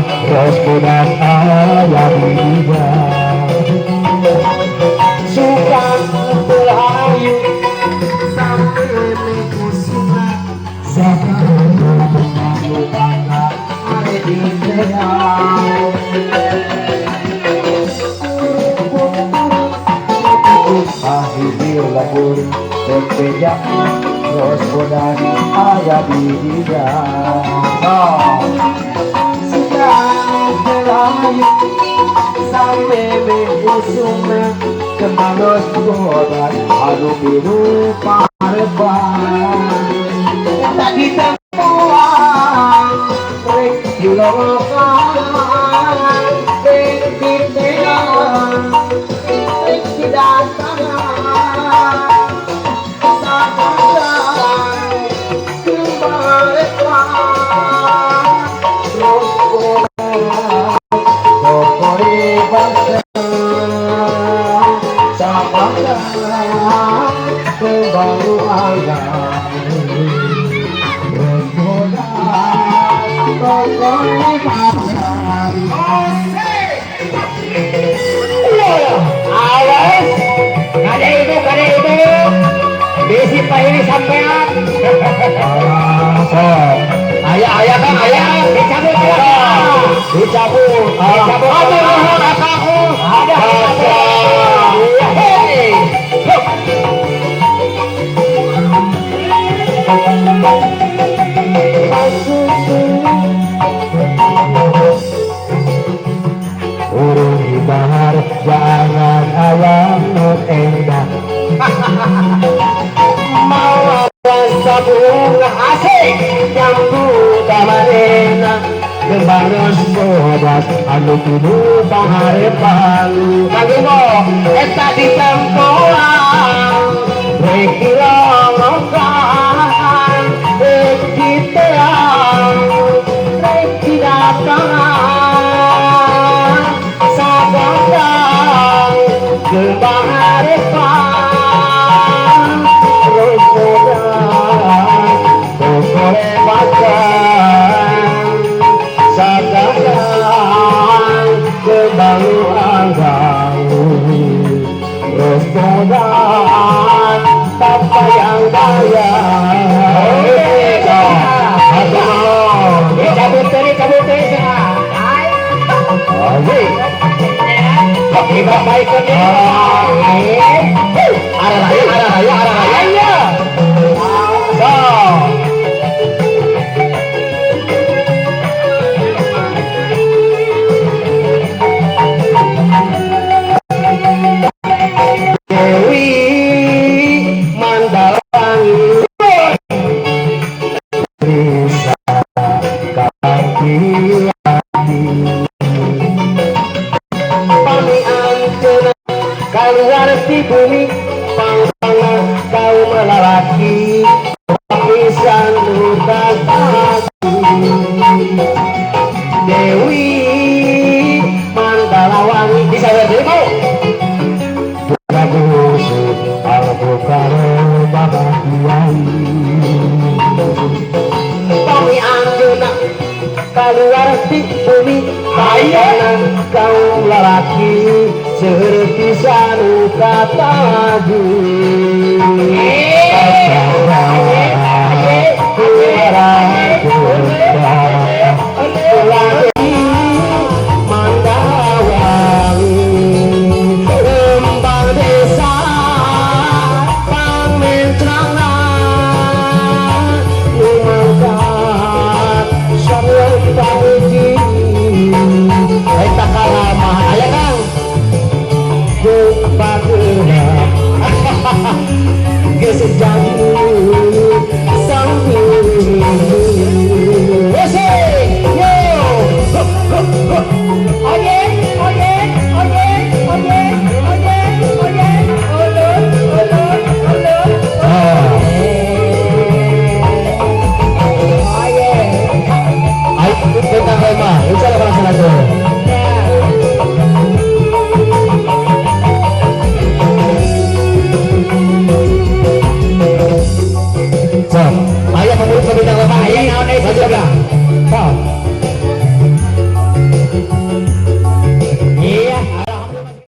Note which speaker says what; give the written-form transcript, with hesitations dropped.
Speaker 1: terus mudah ayam juga suka berayu sampai mekusuna sampai mengalu bangga ada di akhir labur berpejak terus mudah ayam juga sampai bekusuna kemalos bodan anu biru parepan tadi tempoan rek dilokan rek ditean rek didatangan sakadan kemarepan terus bodan pokoknya bangsa baru agak bergoda pokoknya bangsa awas ada itu besi pak ini sampean ayah kan ayah dicabut ada urung di bahar jangan ayam endah mau sabung asik yang buka manena gembaros bodas anu kudu paharepan kagemo eta ditempoan rek dilongokkan rek diteang rek didatangan sabang gembarepan terus bodas pokoknya makan sakadan kebalu anggang terus bodas tanpa yang bayar cabut tadi pakai bapak ikutnya arah raya Dewi Mandalangi bisa kaki pami antena keluar di bumi pangsangan kaum lelaki pisan luka Dewi Mandalawangi bisa bertemu Bagusuk al-bukaro bahagiai pami antena keluar di bumi pangsangan kaum lelaki seperti sanu kata di